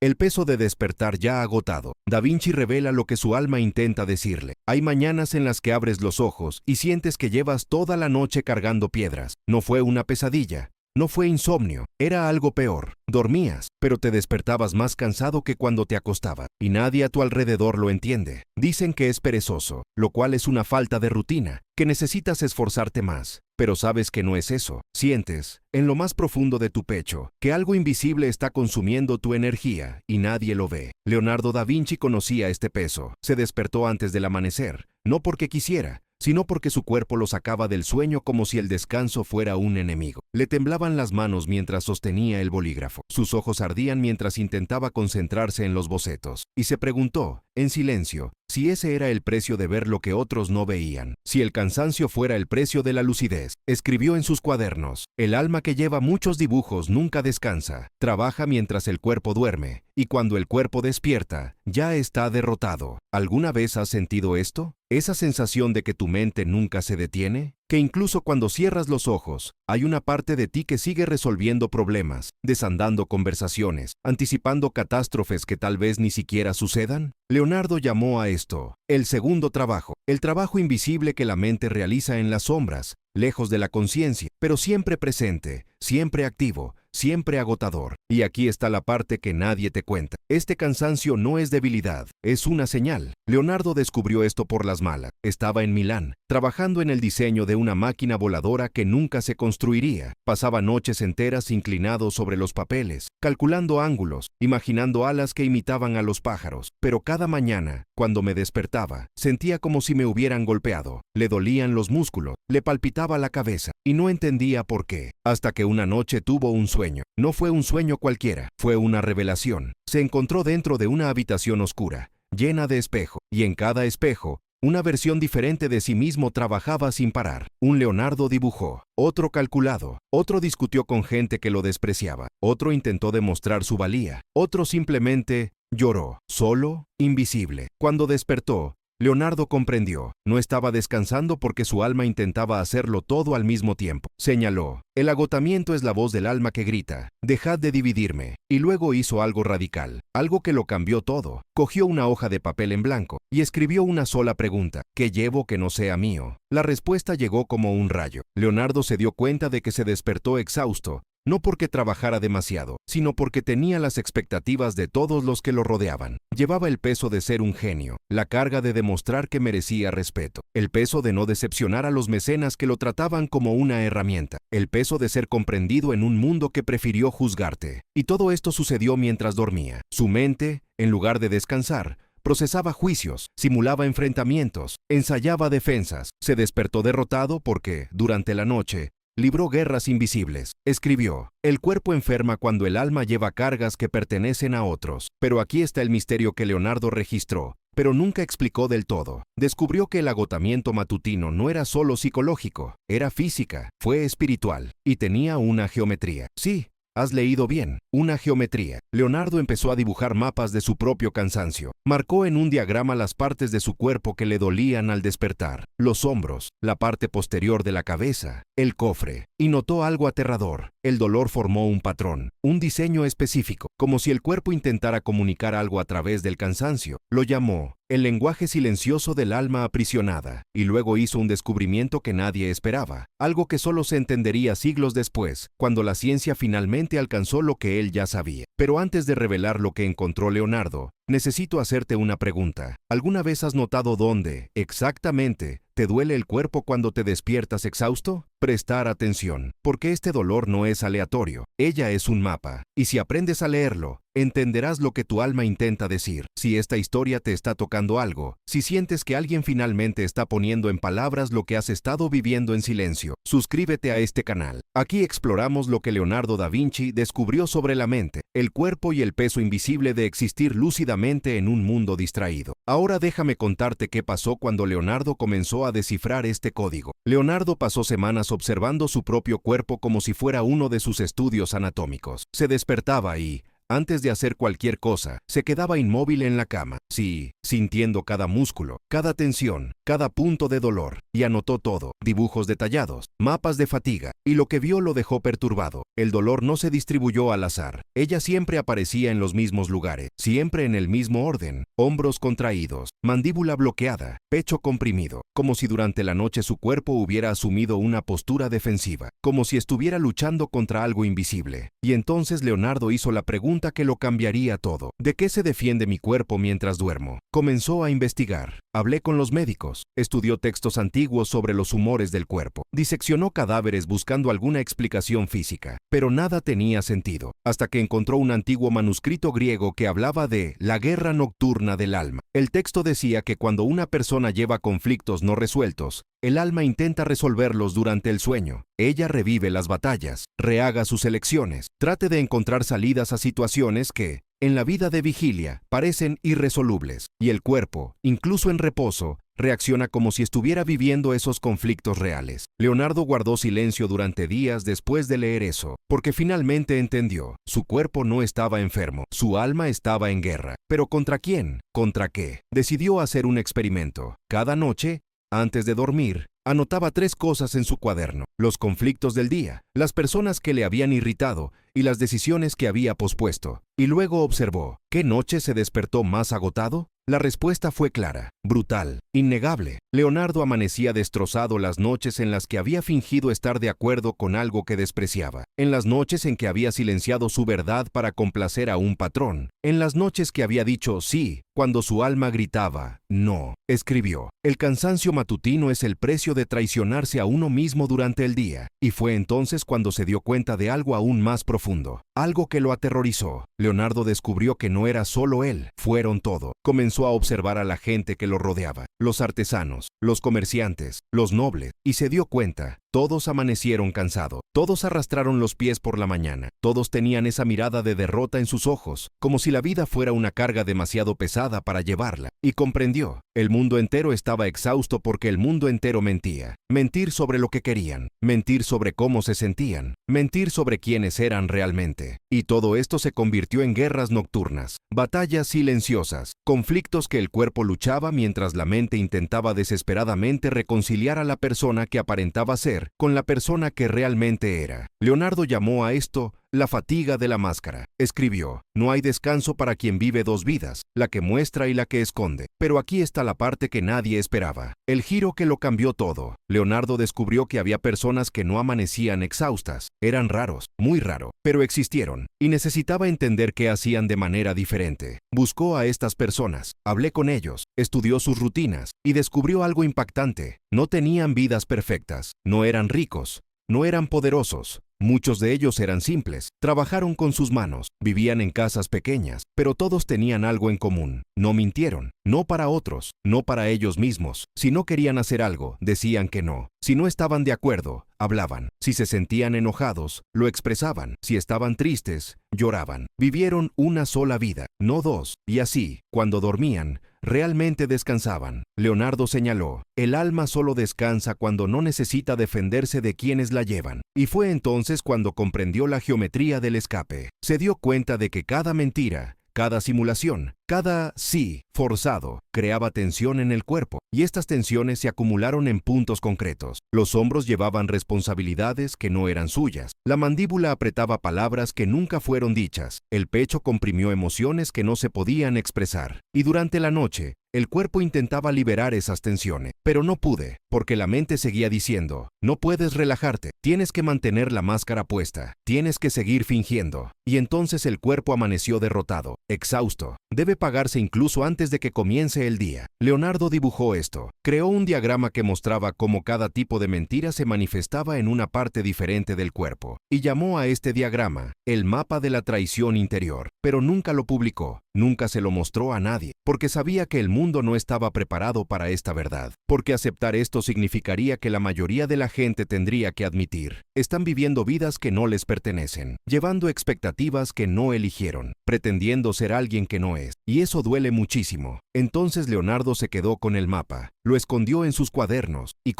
El peso de despertar ya agotado. Da Vinci revela lo que su alma intenta decirle. Hay mañanas en las que abres los ojos y sientes que llevas toda la noche cargando piedras. No fue una pesadilla. No fue insomnio, era algo peor. Dormías, pero te despertabas más cansado que cuando te acostabas. Y nadie a tu alrededor lo entiende. Dicen que es perezoso, lo cual es una falta de rutina, que necesitas esforzarte más. Pero sabes que no es eso. Sientes, en lo más profundo de tu pecho, que algo invisible está consumiendo tu energía y nadie lo ve. Leonardo da Vinci conocía este peso. Se despertó antes del amanecer, no porque quisiera, sino porque su cuerpo lo sacaba del sueño como si el descanso fuera un enemigo. Le temblaban las manos mientras sostenía el bolígrafo. Sus ojos ardían mientras intentaba concentrarse en los bocetos. Y se preguntó, en silencio, si ese era el precio de ver lo que otros no veían. Si el cansancio fuera el precio de la lucidez. Escribió en sus cuadernos, el alma que lleva muchos dibujos nunca descansa. Trabaja mientras el cuerpo duerme. Y cuando el cuerpo despierta, ya está derrotado. ¿Alguna vez has sentido esto? ¿Esa sensación de que tu mente nunca se detiene? Que incluso cuando cierras los ojos, hay una parte de ti que sigue resolviendo problemas, desandando conversaciones, anticipando catástrofes que tal vez ni siquiera sucedan. Leonardo llamó a esto el segundo trabajo, el trabajo invisible que la mente realiza en las sombras, lejos de la conciencia, pero siempre presente, siempre activo, siempre agotador. Y aquí está la parte que nadie te cuenta. Este cansancio no es debilidad, es una señal. Leonardo descubrió esto por las malas. Estaba en Milán, trabajando en el diseño de una máquina voladora que nunca se construiría. Pasaba noches enteras inclinado sobre los papeles, calculando ángulos, imaginando alas que imitaban a los pájaros. Pero cada mañana, cuando me despertaba, sentía como si me hubieran golpeado. Le dolían los músculos, le palpitaba la cabeza, y no entendía por qué. Hasta que una noche tuvo un sueño. No fue un sueño cualquiera, fue una revelación. Se encontró dentro de una habitación oscura, llena de espejos, y en cada espejo, una versión diferente de sí mismo trabajaba sin parar. Un Leonardo dibujó, otro calculado, otro discutió con gente que lo despreciaba, otro intentó demostrar su valía, otro simplemente lloró, solo, invisible. Cuando despertó, Leonardo comprendió, no estaba descansando porque su alma intentaba hacerlo todo al mismo tiempo. Señaló, el agotamiento es la voz del alma que grita, dejad de dividirme. Y luego hizo algo radical, algo que lo cambió todo. Cogió una hoja de papel en blanco y escribió una sola pregunta, ¿qué llevo que no sea mío? La respuesta llegó como un rayo. Leonardo se dio cuenta de que se despertó exhausto, no porque trabajara demasiado, sino porque tenía las expectativas de todos los que lo rodeaban. Llevaba el peso de ser un genio, la carga de demostrar que merecía respeto, el peso de no decepcionar a los mecenas que lo trataban como una herramienta, el peso de ser comprendido en un mundo que prefirió juzgarte. Y todo esto sucedió mientras dormía. Su mente, en lugar de descansar, procesaba juicios, simulaba enfrentamientos, ensayaba defensas. Se despertó derrotado porque, durante la noche, libró guerras invisibles. Escribió, el cuerpo enferma cuando el alma lleva cargas que pertenecen a otros. Pero aquí está el misterio que Leonardo registró, pero nunca explicó del todo. Descubrió que el agotamiento matutino no era solo psicológico, era física, fue espiritual, y tenía una geometría. Sí, has leído bien, una geometría. Leonardo empezó a dibujar mapas de su propio cansancio. Marcó en un diagrama las partes de su cuerpo que le dolían al despertar, los hombros, la parte posterior de la cabeza, el cofre, y notó algo aterrador. El dolor formó un patrón, un diseño específico, como si el cuerpo intentara comunicar algo a través del cansancio. Lo llamó el lenguaje silencioso del alma aprisionada, y luego hizo un descubrimiento que nadie esperaba, algo que solo se entendería siglos después, cuando la ciencia finalmente alcanzó lo que él ya sabía. Pero antes de revelar lo que encontró Leonardo, necesito hacerte una pregunta. ¿Alguna vez has notado dónde, exactamente, te duele el cuerpo cuando te despiertas exhausto? Prestar atención, porque este dolor no es aleatorio. Ella es un mapa, y si aprendes a leerlo, entenderás lo que tu alma intenta decir. Si esta historia te está tocando algo, si sientes que alguien finalmente está poniendo en palabras lo que has estado viviendo en silencio, suscríbete a este canal. Aquí exploramos lo que Leonardo da Vinci descubrió sobre la mente, el cuerpo y el peso invisible de existir lúcidamente en un mundo distraído. Ahora déjame contarte qué pasó cuando Leonardo comenzó a descifrar este código. Leonardo pasó semanas observando su propio cuerpo como si fuera uno de sus estudios anatómicos. Se despertaba y, Antes de hacer cualquier cosa, se quedaba inmóvil en la cama, sí, sintiendo cada músculo, cada tensión, cada punto de dolor, y anotó todo, dibujos detallados, mapas de fatiga, y lo que vio lo dejó perturbado. El dolor no se distribuyó al azar. Ella siempre aparecía en los mismos lugares, siempre en el mismo orden, hombros contraídos, mandíbula bloqueada, pecho comprimido, como si durante la noche su cuerpo hubiera asumido una postura defensiva, como si estuviera luchando contra algo invisible. Y entonces Leonardo hizo la pregunta que lo cambiaría todo. ¿De qué se defiende mi cuerpo mientras duermo? Comenzó a investigar. Hablé con los médicos. Estudió textos antiguos sobre los humores del cuerpo. Diseccionó cadáveres buscando alguna explicación física. Pero nada tenía sentido, hasta que encontró un antiguo manuscrito griego que hablaba de la guerra nocturna del alma. El texto decía que cuando una persona lleva conflictos no resueltos, el alma intenta resolverlos durante el sueño. Ella revive las batallas, rehaga sus elecciones, trate de encontrar salidas a situaciones que, en la vida de vigilia, parecen irresolubles, y el cuerpo, incluso en reposo, reacciona como si estuviera viviendo esos conflictos reales. Leonardo guardó silencio durante días después de leer eso, porque finalmente entendió, su cuerpo no estaba enfermo, su alma estaba en guerra. ¿Pero contra quién? ¿Contra qué? Decidió hacer un experimento. Cada noche, antes de dormir, anotaba 3 cosas en su cuaderno: los conflictos del día, las personas que le habían irritado y las decisiones que había pospuesto. Y luego observó, ¿qué noche se despertó más agotado? La respuesta fue clara, brutal, innegable. Leonardo amanecía destrozado las noches en las que había fingido estar de acuerdo con algo que despreciaba, en las noches en que había silenciado su verdad para complacer a un patrón, en las noches que había dicho sí cuando su alma gritaba no. Escribió, el cansancio matutino es el precio de traicionarse a uno mismo durante el día, y fue entonces cuando se dio cuenta de algo aún más profundo, algo que lo aterrorizó. Leonardo descubrió que no era solo él, fueron todo. Comenzó a observar a la gente que lo rodeaba, los artesanos, los comerciantes, los nobles, y se dio cuenta, todos amanecieron cansados, todos arrastraron los pies por la mañana, todos tenían esa mirada de derrota en sus ojos, como si la vida fuera una carga demasiado pesada para llevarla, y comprendió, el mundo entero estaba exhausto porque el mundo entero mentía. Mentir sobre lo que querían, mentir sobre cómo se sentían, mentir sobre quiénes eran realmente. Y todo esto se convirtió en guerras nocturnas, batallas silenciosas, conflictos que el cuerpo luchaba mientras la mente intentaba desesperadamente reconciliar a la persona que aparentaba ser con la persona que realmente era. Leonardo llamó a esto la fatiga de la máscara. Escribió, no hay descanso para quien vive 2 vidas, la que muestra y la que esconde. Pero aquí está la parte que nadie esperaba, el giro que lo cambió todo. Leonardo descubrió que había personas que no amanecían exhaustas. Eran raros, muy raro, pero existieron, y necesitaba entender qué hacían de manera diferente. Buscó a estas personas, hablé con ellos, estudió sus rutinas, y descubrió algo impactante. No tenían vidas perfectas, no eran ricos, no eran poderosos. Muchos de ellos eran simples, trabajaron con sus manos, vivían en casas pequeñas, pero todos tenían algo en común. No mintieron, no para otros, no para ellos mismos. Si no querían hacer algo, decían que no. Si no estaban de acuerdo, hablaban. Si se sentían enojados, lo expresaban. Si estaban tristes, lloraban. Vivieron una sola vida, no 2, y así, cuando dormían, realmente descansaban. Leonardo señaló, el alma solo descansa cuando no necesita defenderse de quienes la llevan. Y fue entonces cuando comprendió la geometría del escape. Se dio cuenta de que cada mentira, cada simulación, cada sí forzado creaba tensión en el cuerpo, y estas tensiones se acumularon en puntos concretos. Los hombros llevaban responsabilidades que no eran suyas. La mandíbula apretaba palabras que nunca fueron dichas. El pecho comprimió emociones que no se podían expresar. Y durante la noche, el cuerpo intentaba liberar esas tensiones, pero no pude, porque la mente seguía diciendo, no puedes relajarte, tienes que mantener la máscara puesta, tienes que seguir fingiendo. Y entonces el cuerpo amaneció derrotado, exhausto. Debe pagarse incluso antes de que comience el día. Leonardo dibujó esto. Creó un diagrama que mostraba cómo cada tipo de mentira se manifestaba en una parte diferente del cuerpo, y llamó a este diagrama el mapa de la traición interior. Pero nunca lo publicó, nunca se lo mostró a nadie, porque sabía que el mundo no estaba preparado para esta verdad, porque aceptar esto significaría que la mayoría de la gente tendría que admitir, están viviendo vidas que no les pertenecen, llevando expectativas que no eligieron, pretendiendo ser alguien que no es, y eso duele muchísimo. Entonces Leonardo se quedó con el mapa, lo escondió en sus cuadernos, y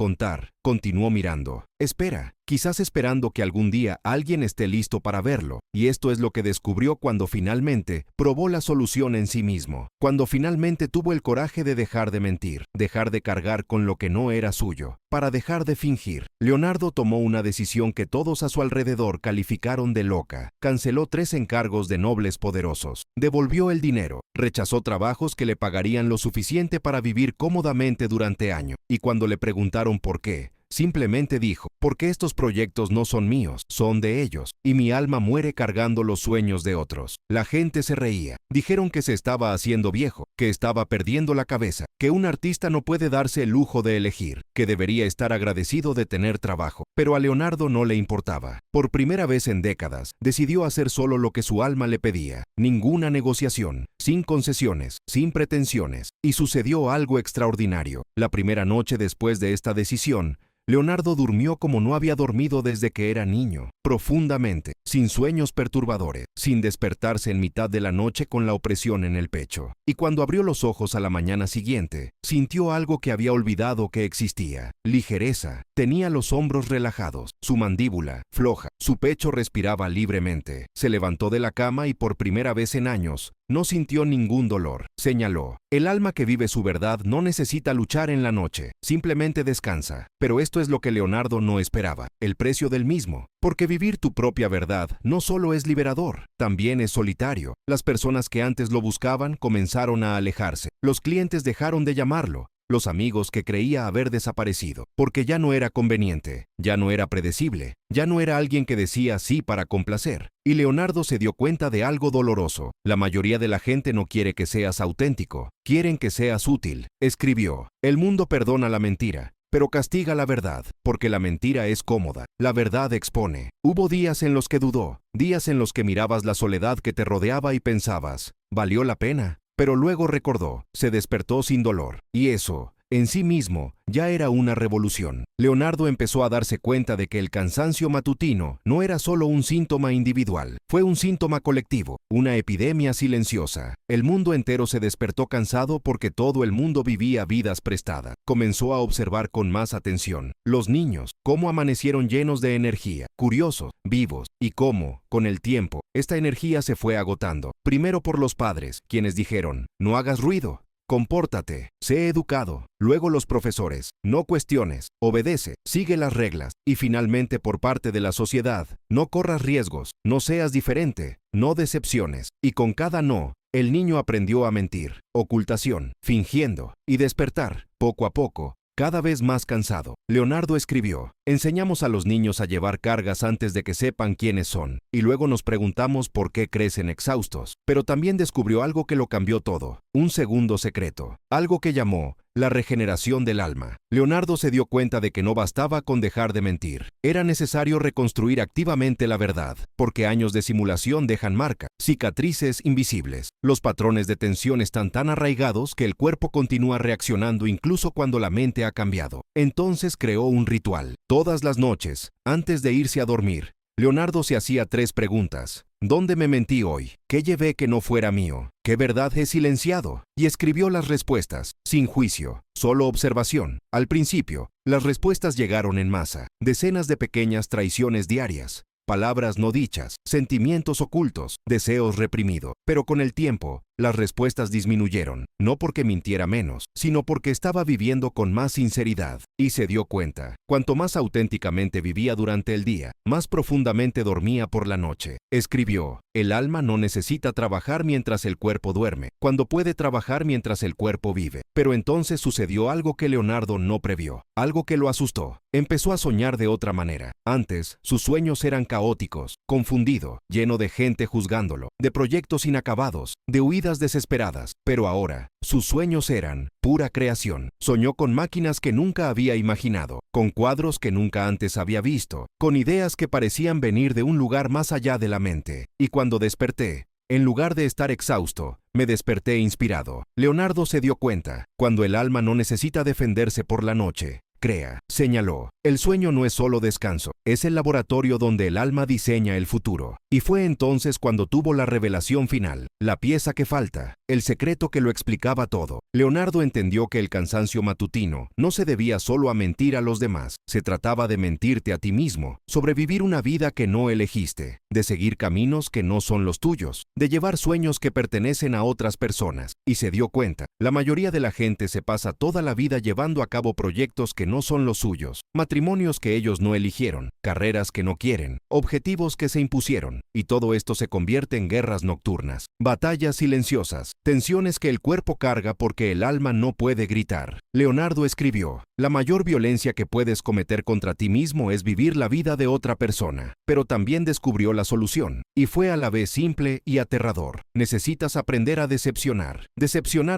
continuó mirando. Espera, quizás esperando que algún día alguien esté listo para verlo, y esto es lo que descubrió cuando finalmente probó la solución en sí mismo, cuando finalmente tuvo el coraje de dejar de mentir, dejar de cargar con lo que no era suyo, para dejar de fingir. Leonardo tomó una decisión que todos a su alrededor calificaron de loca. Canceló 3 encargos de nobles poderosos, devolvió el dinero, rechazó trabajos que le pagarían lo suficiente para vivir cómodamente durante años, y cuando le preguntaron por qué, simplemente dijo, porque estos proyectos no son míos, son de ellos, y mi alma muere cargando los sueños de otros. La gente se reía. Dijeron que se estaba haciendo viejo, que estaba perdiendo la cabeza, que un artista no puede darse el lujo de elegir, que debería estar agradecido de tener trabajo. Pero a Leonardo no le importaba. Por primera vez en décadas, decidió hacer solo lo que su alma le pedía. Ninguna negociación, sin concesiones, sin pretensiones. Y sucedió algo extraordinario. La primera noche después de esta decisión, Leonardo durmió como no había dormido desde que era niño, profundamente, sin sueños perturbadores, sin despertarse en mitad de la noche con la opresión en el pecho. Y cuando abrió los ojos a la mañana siguiente, sintió algo que había olvidado que existía: ligereza. Tenía los hombros relajados, su mandíbula floja, su pecho respiraba libremente. Se levantó de la cama y por primera vez en años, no sintió ningún dolor. Señaló, el alma que vive su verdad no necesita luchar en la noche, simplemente descansa. Pero esto es lo que Leonardo no esperaba, el precio del mismo. Porque vivir tu propia verdad no solo es liberador, también es solitario. Las personas que antes lo buscaban comenzaron a alejarse. Los clientes dejaron de llamarlo. Los amigos que creía haber desaparecido, porque ya no era conveniente, ya no era predecible, ya no era alguien que decía sí para complacer. Y Leonardo se dio cuenta de algo doloroso. La mayoría de la gente no quiere que seas auténtico, quieren que seas útil. Escribió, el mundo perdona la mentira, pero castiga la verdad, porque la mentira es cómoda, la verdad expone. Hubo días en los que dudó, días en los que mirabas la soledad que te rodeaba y pensabas, ¿valió la pena? Pero luego recordó, se despertó sin dolor, y eso, en sí mismo, ya era una revolución. Leonardo empezó a darse cuenta de que el cansancio matutino no era solo un síntoma individual, fue un síntoma colectivo, una epidemia silenciosa. El mundo entero se despertó cansado porque todo el mundo vivía vidas prestadas. Comenzó a observar con más atención los niños, cómo amanecieron llenos de energía, curiosos, vivos, y cómo, con el tiempo, esta energía se fue agotando. Primero por los padres, quienes dijeron, no hagas ruido, compórtate, sé educado. Luego los profesores, no cuestiones, obedece, sigue las reglas. Y finalmente por parte de la sociedad, no corras riesgos, no seas diferente, no decepciones. Y con cada no, el niño aprendió a mentir, ocultación, fingiendo, y despertar, poco a poco, cada vez más cansado. Leonardo escribió, enseñamos a los niños a llevar cargas antes de que sepan quiénes son, y luego nos preguntamos por qué crecen exhaustos. Pero también descubrió algo que lo cambió todo, un segundo secreto, algo que llamó la regeneración del alma. Leonardo se dio cuenta de que no bastaba con dejar de mentir. Era necesario reconstruir activamente la verdad, porque años de simulación dejan marca, cicatrices invisibles. Los patrones de tensión están tan arraigados que el cuerpo continúa reaccionando incluso cuando la mente ha cambiado. Entonces creó un ritual. Todas las noches, antes de irse a dormir, Leonardo se hacía 3 preguntas. ¿Dónde me mentí hoy? ¿Qué llevé que no fuera mío? ¿Qué verdad he silenciado? Y escribió las respuestas, sin juicio, solo observación. Al principio, las respuestas llegaron en masa, decenas de pequeñas traiciones diarias, palabras no dichas, sentimientos ocultos, deseos reprimidos. Pero con el tiempo, las respuestas disminuyeron, no porque mintiera menos, sino porque estaba viviendo con más sinceridad. Y se dio cuenta, cuanto más auténticamente vivía durante el día, más profundamente dormía por la noche. Escribió, el alma no necesita trabajar mientras el cuerpo duerme, cuando puede trabajar mientras el cuerpo vive. Pero entonces sucedió algo que Leonardo no previó, algo que lo asustó. Empezó a soñar de otra manera. Antes, sus sueños eran caóticos, confundido, lleno de gente juzgándolo, de proyectos inacabados, de huidas desesperadas. Pero ahora, sus sueños eran pura creación. Soñó con máquinas que nunca había imaginado, con cuadros que nunca antes había visto, con ideas que parecían venir de un lugar más allá de la mente. Y cuando desperté, en lugar de estar exhausto, me desperté inspirado. Leonardo se dio cuenta, cuando el alma no necesita defenderse por la noche, crea, señaló. El sueño no es solo descanso, es el laboratorio donde el alma diseña el futuro. Y fue entonces cuando tuvo la revelación final, la pieza que falta, el secreto que lo explicaba todo. Leonardo entendió que el cansancio matutino no se debía solo a mentir a los demás, se trataba de mentirte a ti mismo, sobrevivir una vida que no elegiste, de seguir caminos que no son los tuyos, de llevar sueños que pertenecen a otras personas. Y se dio cuenta, la mayoría de la gente se pasa toda la vida llevando a cabo proyectos que no son los suyos, matrimonios que ellos no eligieron, carreras que no quieren, objetivos que se impusieron, y todo esto se convierte en guerras nocturnas, batallas silenciosas, tensiones que el cuerpo carga porque el alma no puede gritar. Leonardo escribió, la mayor violencia que puedes cometer contra ti mismo es vivir la vida de otra persona, pero también descubrió la solución, y fue a la vez simple y aterrador. Necesitas aprender a decepcionar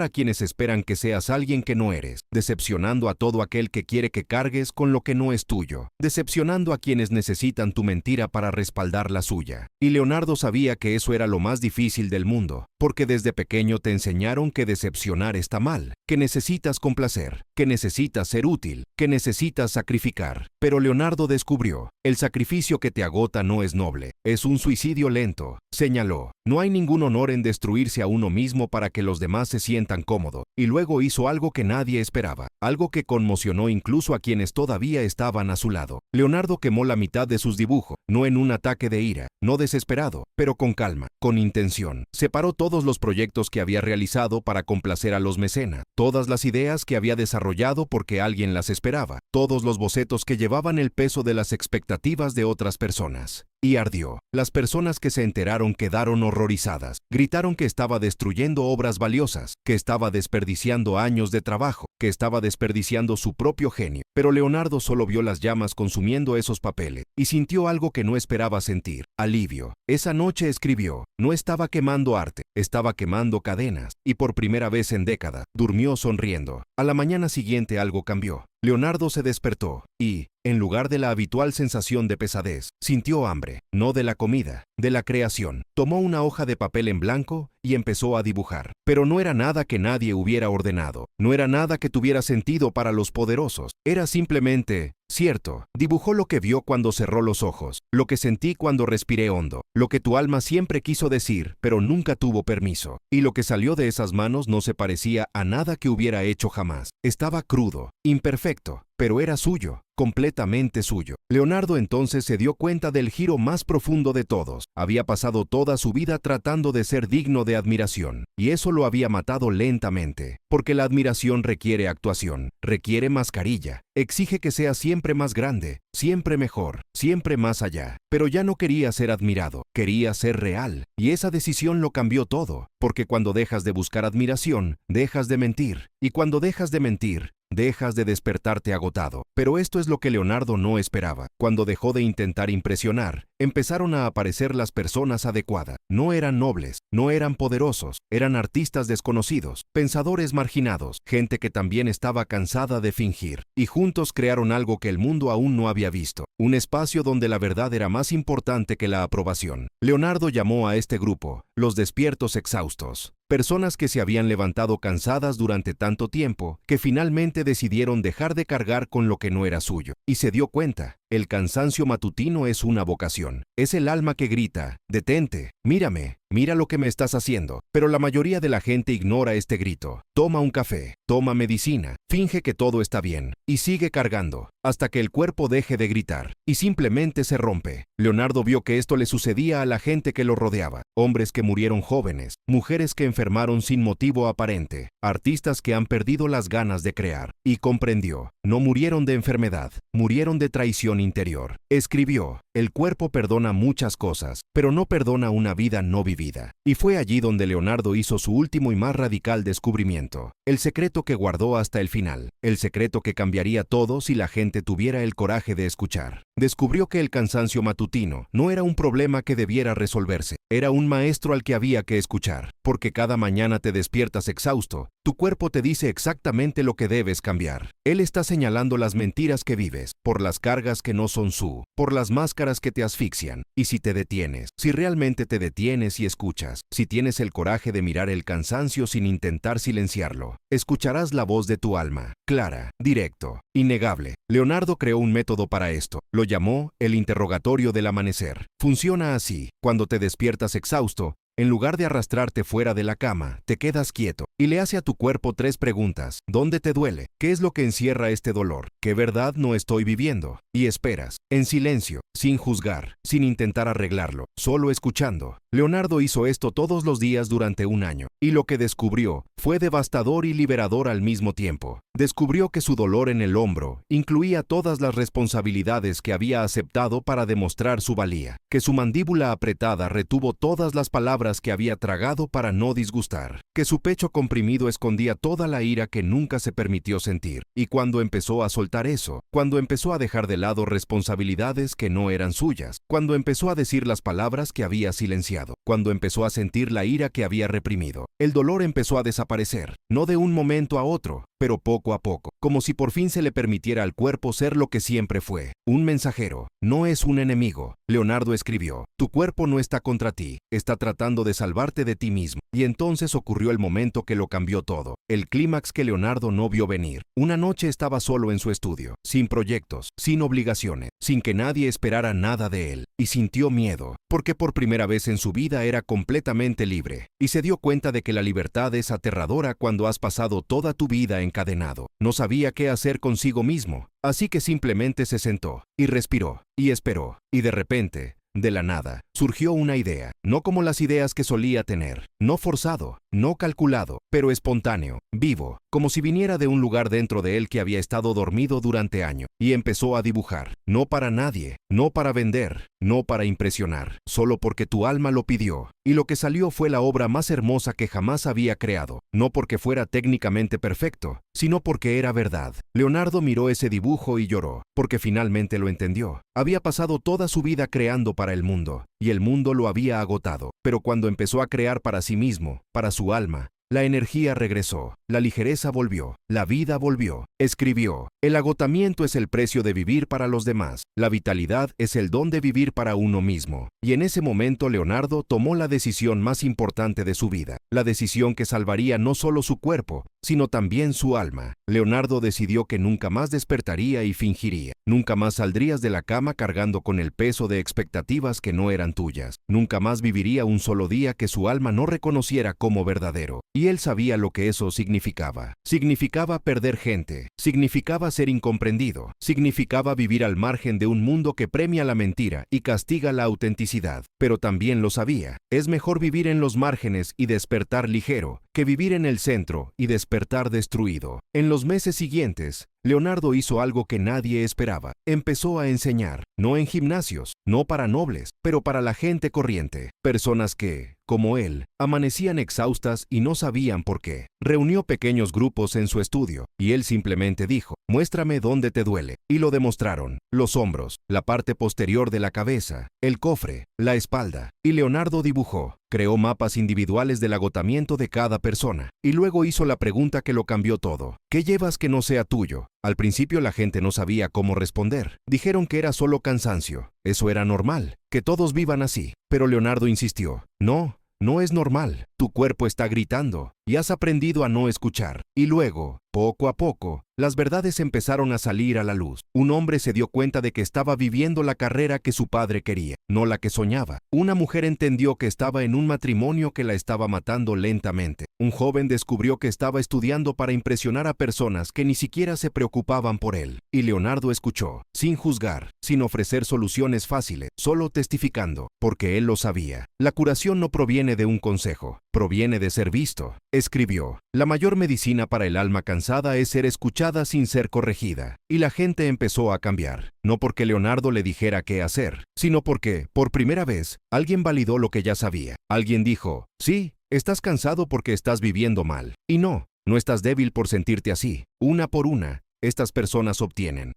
a quienes esperan que seas alguien que no eres, decepcionando a todo aquel que quiere que cargues con lo que no es tuyo, decepcionando a quienes necesitan tu mentira para respaldar la suya. Y Leonardo sabía que eso era lo más difícil del mundo, porque desde pequeño te enseñaron que decepcionar está mal, que necesitas complacer, que necesitas ser útil, que necesitas sacrificar. Pero Leonardo descubrió, el sacrificio que te agota no es noble, es un suicidio lento, señaló. No hay ningún honor en destruirse a uno mismo para que los demás se sientan cómodos. Y luego hizo algo que nadie esperaba, algo que conmocionó incluso a quienes todavía estaban a su lado. Leonardo quemó la mitad de sus dibujos, no en un ataque de ira, no desesperado, pero con calma, con intención. Separó todos los proyectos que había realizado para complacer a los mecenas, todas las ideas que había desarrollado porque alguien las esperaba, todos los bocetos que llevaban el peso de las expectativas de otras personas. Y ardió. Las personas que se enteraron quedaron horrorizadas. Gritaron que estaba destruyendo obras valiosas, que estaba desperdiciando años de trabajo, que estaba desperdiciando su propio genio. Pero Leonardo solo vio las llamas consumiendo esos papeles y sintió algo que no esperaba sentir: alivio. Esa noche escribió, no estaba quemando arte, estaba quemando cadenas, y por primera vez en décadas, durmió sonriendo. A la mañana siguiente algo cambió. Leonardo se despertó y, en lugar de la habitual sensación de pesadez, sintió hambre, no de la comida, de la creación. Tomó una hoja de papel en blanco y empezó a dibujar. Pero no era nada que nadie hubiera ordenado, no era nada que tuviera sentido para los poderosos, era simplemente cierto. Dibujó lo que vio cuando cerró los ojos, lo que sentí cuando respiré hondo, lo que tu alma siempre quiso decir, pero nunca tuvo permiso. Y lo que salió de esas manos no se parecía a nada que hubiera hecho jamás. Estaba crudo, imperfecto, pero era suyo, completamente suyo. Leonardo entonces se dio cuenta del giro más profundo de todos. Había pasado toda su vida tratando de ser digno de admiración, y eso lo había matado lentamente, porque la admiración requiere actuación, requiere mascarilla, exige que sea siempre más grande, siempre mejor, siempre más allá. Pero ya no quería ser admirado, quería ser real, y esa decisión lo cambió todo, porque cuando dejas de buscar admiración, dejas de mentir, y cuando dejas de mentir, dejas de despertarte agotado. Pero esto es lo que Leonardo no esperaba. Cuando dejó de intentar impresionar, empezaron a aparecer las personas adecuadas. No eran nobles, no eran poderosos, eran artistas desconocidos, pensadores marginados, gente que también estaba cansada de fingir. Y juntos crearon algo que el mundo aún no había visto. Un espacio donde la verdad era más importante que la aprobación. Leonardo llamó a este grupo los despiertos exhaustos. Personas que se habían levantado cansadas durante tanto tiempo, que finalmente decidieron dejar de cargar con lo que no era suyo. Y se dio cuenta, el cansancio matutino es una vocación. Es el alma que grita, detente, mírame, mira lo que me estás haciendo. Pero la mayoría de la gente ignora este grito. Toma un café, toma medicina, finge que todo está bien, y sigue cargando, hasta que el cuerpo deje de gritar, y simplemente se rompe. Leonardo vio que esto le sucedía a la gente que lo rodeaba. Hombres que murieron jóvenes, mujeres que enfermaron sin motivo aparente, artistas que han perdido las ganas de crear. Y comprendió, no murieron de enfermedad, murieron de traición interior. Escribió, el cuerpo perdona muchas cosas, pero no perdona una vida no vivida. Y fue allí donde Leonardo hizo su último y más radical descubrimiento. El secreto que guardó hasta el final. El secreto que cambiaría todo si la gente tuviera el coraje de escuchar. Descubrió que el cansancio matutino no era un problema que debiera resolverse. Era un maestro al que había que escuchar. Porque cada mañana te despiertas exhausto. Tu cuerpo te dice exactamente lo que debes cambiar. Él está señalando las mentiras que vives, por las cargas que que no son por las máscaras que te asfixian. Y si te detienes, si realmente te detienes y escuchas, si tienes el coraje de mirar el cansancio sin intentar silenciarlo, escucharás la voz de tu alma, clara, directo, innegable. Leonardo creó un método para esto. Lo llamó el interrogatorio del amanecer. Funciona así. Cuando te despiertas exhausto, en lugar de arrastrarte fuera de la cama, te quedas quieto y le hace a tu cuerpo 3 preguntas. ¿Dónde te duele? ¿Qué es lo que encierra este dolor? ¿Qué verdad no estoy viviendo? Y esperas, en silencio, sin juzgar, sin intentar arreglarlo, solo escuchando. Leonardo hizo esto todos los días durante un año, y lo que descubrió fue devastador y liberador al mismo tiempo. Descubrió que su dolor en el hombro incluía todas las responsabilidades que había aceptado para demostrar su valía, que su mandíbula apretada retuvo todas las palabras que había tragado para no disgustar, que su pecho comprimido escondía toda la ira que nunca se permitió sentir. Y cuando empezó a soltar eso, cuando empezó a dejar de lado responsabilidades que no eran suyas, cuando empezó a decir las palabras que había silenciado, cuando empezó a sentir la ira que había reprimido, el dolor empezó a desaparecer, no de un momento a otro, pero poco a poco, como si por fin se le permitiera al cuerpo ser lo que siempre fue, un mensajero, no es un enemigo. Leonardo escribió, tu cuerpo no está contra ti, está tratando de salvarte de ti mismo. Y entonces ocurrió el momento que lo cambió todo, el clímax que Leonardo no vio venir. Una noche estaba solo en su estudio, sin proyectos, sin obligaciones, sin que nadie esperara nada de él, y sintió miedo, porque por primera vez en su vida era completamente libre, y se dio cuenta de que la libertad es aterradora cuando has pasado toda tu vida encadenado. No sabía qué hacer consigo mismo, así que simplemente se sentó, y respiró, y esperó, y de repente, de la nada, surgió una idea, no como las ideas que solía tener, no forzado, no calculado, pero espontáneo, vivo, como si viniera de un lugar dentro de él que había estado dormido durante años, y empezó a dibujar, no para nadie, no para vender, no para impresionar, solo porque tu alma lo pidió, y lo que salió fue la obra más hermosa que jamás había creado, no porque fuera técnicamente perfecto, sino porque era verdad. Leonardo miró ese dibujo y lloró, porque finalmente lo entendió. Había pasado toda su vida creando para el mundo, y el mundo lo había agotado, pero cuando empezó a crear para sí mismo, para su alma, la energía regresó, la ligereza volvió, la vida volvió. Escribió, el agotamiento es el precio de vivir para los demás, la vitalidad es el don de vivir para uno mismo. Y en ese momento Leonardo tomó la decisión más importante de su vida, la decisión que salvaría no solo su cuerpo, sino también su alma. Leonardo decidió que nunca más despertaría y fingiría, nunca más saldrías de la cama cargando con el peso de expectativas que no eran tuyas, nunca más viviría un solo día que su alma no reconociera como verdadero. Y él sabía lo que eso significaba. Significaba perder gente, significaba ser incomprendido, significaba vivir al margen de un mundo que premia la mentira y castiga la autenticidad. Pero también lo sabía, es mejor vivir en los márgenes y despertar ligero, que vivir en el centro y despertar destruido. En los meses siguientes, Leonardo hizo algo que nadie esperaba. Empezó a enseñar, no en gimnasios, no para nobles, pero para la gente corriente. Personas que, como él, amanecían exhaustas y no sabían por qué. Reunió pequeños grupos en su estudio, y él simplemente dijo, muéstrame dónde te duele. Y lo demostraron, los hombros, la parte posterior de la cabeza, el cofre, la espalda. Y Leonardo dibujó. Creó mapas individuales del agotamiento de cada persona, y luego hizo la pregunta que lo cambió todo. ¿Qué llevas que no sea tuyo? Al principio la gente no sabía cómo responder. Dijeron que era solo cansancio. Eso era normal, que todos vivan así. Pero Leonardo insistió. No, no es normal. Tu cuerpo está gritando, y has aprendido a no escuchar. Y luego, poco a poco, las verdades empezaron a salir a la luz. Un hombre se dio cuenta de que estaba viviendo la carrera que su padre quería, no la que soñaba. Una mujer entendió que estaba en un matrimonio que la estaba matando lentamente. Un joven descubrió que estaba estudiando para impresionar a personas que ni siquiera se preocupaban por él. Y Leonardo escuchó, sin juzgar, sin ofrecer soluciones fáciles, solo testificando, porque él lo sabía. La curación no proviene de un consejo, proviene de ser visto. Escribió, la mayor medicina para el alma cansada es ser escuchada sin ser corregida. Y la gente empezó a cambiar, no porque Leonardo le dijera qué hacer, sino porque, por primera vez, alguien validó lo que ya sabía. Alguien dijo, sí, estás cansado porque estás viviendo mal. Y no, no estás débil por sentirte así. Una por una, estas personas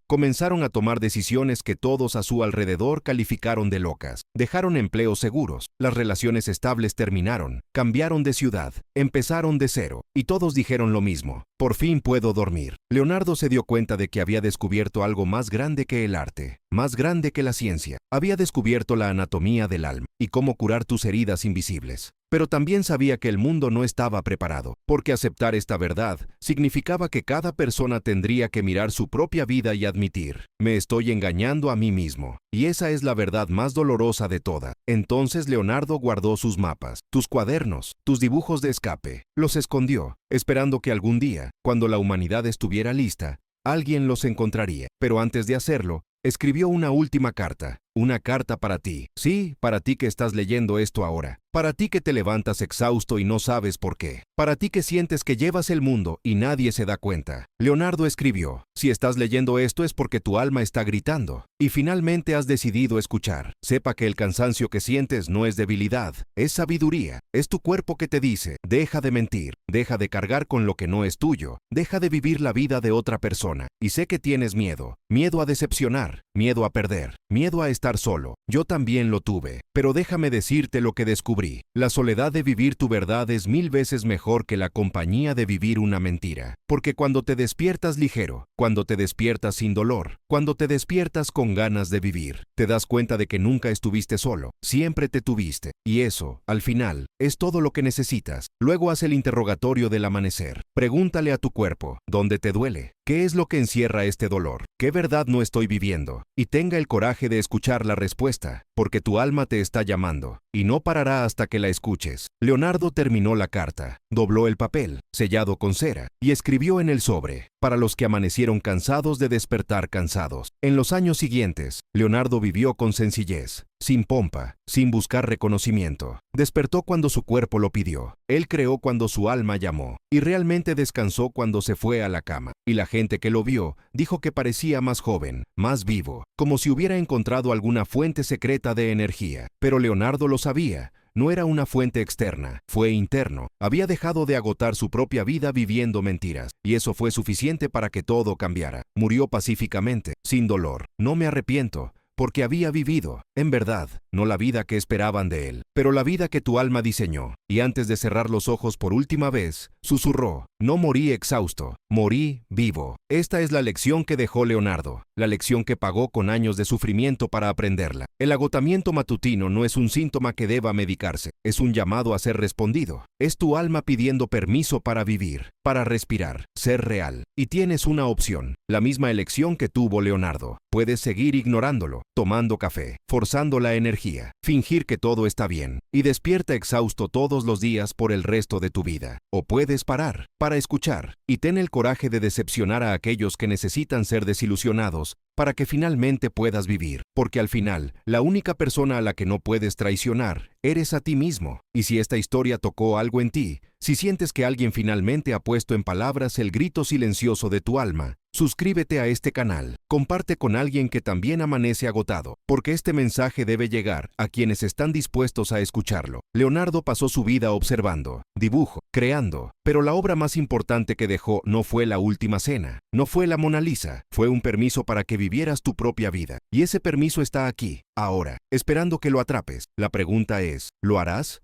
comenzaron a tomar decisiones que todos a su alrededor calificaron de locas. Dejaron empleos seguros, las relaciones estables terminaron, cambiaron de ciudad, empezaron de cero, y todos dijeron lo mismo. Por fin puedo dormir. Leonardo se dio cuenta de que había descubierto algo más grande que el arte, más grande que la ciencia. Había descubierto la anatomía del alma y cómo curar tus heridas invisibles. Pero también sabía que el mundo no estaba preparado, porque aceptar esta verdad significaba que cada persona tendría que mirar su propia vida y admitir, me estoy engañando a mí mismo. Y esa es la verdad más dolorosa de toda. Entonces Leonardo guardó sus mapas, tus cuadernos, tus dibujos de escape. Los escondió, esperando que algún día, cuando la humanidad estuviera lista, alguien los encontraría. Pero antes de hacerlo, escribió una última carta. Una carta para ti. Sí, para ti que estás leyendo esto ahora. Para ti que te levantas exhausto y no sabes por qué. Para ti que sientes que llevas el mundo y nadie se da cuenta. Leonardo escribió, si estás leyendo esto es porque tu alma está gritando. Y finalmente has decidido escuchar. Sepa que el cansancio que sientes no es debilidad, es sabiduría. Es tu cuerpo que te dice, deja de mentir, deja de cargar con lo que no es tuyo, deja de vivir la vida de otra persona. Y sé que tienes miedo. Miedo a decepcionar, miedo a perder, miedo a estar solo. Yo también lo tuve, pero déjame decirte lo que descubrí. La soledad de vivir tu verdad es 1000 veces mejor que la compañía de vivir una mentira. Porque cuando te despiertas ligero, cuando te despiertas sin dolor, cuando te despiertas con ganas de vivir, te das cuenta de que nunca estuviste solo, siempre te tuviste. Y eso, al final, es todo lo que necesitas. Luego haz el interrogatorio del amanecer. Pregúntale a tu cuerpo, ¿dónde te duele? ¿Qué es lo que encierra este dolor? ¿Qué verdad no estoy viviendo? Y tenga el coraje de escuchar la respuesta, porque tu alma te está llamando, y no parará hasta que la escuches. Leonardo terminó la carta, dobló el papel, sellado con cera, y escribió en el sobre, para los que amanecieron cansados de despertar cansados. En los años siguientes, Leonardo vivió con sencillez, sin pompa, sin buscar reconocimiento. Despertó cuando su cuerpo lo pidió. Él creó cuando su alma llamó, y realmente descansó cuando se fue a la cama. Y la gente que lo vio dijo que parecía más joven, más vivo, como si hubiera encontrado alguna fuente secreta de energía. Pero Leonardo lo sabía. No era una fuente externa, fue interno. Había dejado de agotar su propia vida viviendo mentiras, y eso fue suficiente para que todo cambiara. Murió pacíficamente, sin dolor. No me arrepiento, porque había vivido, en verdad, no la vida que esperaban de él, pero la vida que tu alma diseñó. Y antes de cerrar los ojos por última vez, susurró, no morí exhausto, morí vivo. Esta es la lección que dejó Leonardo, la lección que pagó con años de sufrimiento para aprenderla. El agotamiento matutino no es un síntoma que deba medicarse, es un llamado a ser respondido. Es tu alma pidiendo permiso para vivir, para respirar, ser real. Y tienes una opción, la misma elección que tuvo Leonardo. Puedes seguir ignorándolo, tomando café, forzando la energía, fingir que todo está bien, y despierta exhausto todos los días por el resto de tu vida. O puedes parar, para escuchar, y ten el coraje de decepcionar a aquellos que necesitan ser desilusionados, para que finalmente puedas vivir. Porque al final, la única persona a la que no puedes traicionar, eres a ti mismo. Y si esta historia tocó algo en ti, si sientes que alguien finalmente ha puesto en palabras el grito silencioso de tu alma, suscríbete a este canal, comparte con alguien que también amanece agotado, porque este mensaje debe llegar a quienes están dispuestos a escucharlo. Leonardo pasó su vida observando, dibujo, creando, pero la obra más importante que dejó no fue la última cena, no fue la Mona Lisa, fue un permiso para que vivieras tu propia vida. Y ese permiso está aquí, ahora, esperando que lo atrapes. La pregunta es, ¿lo harás?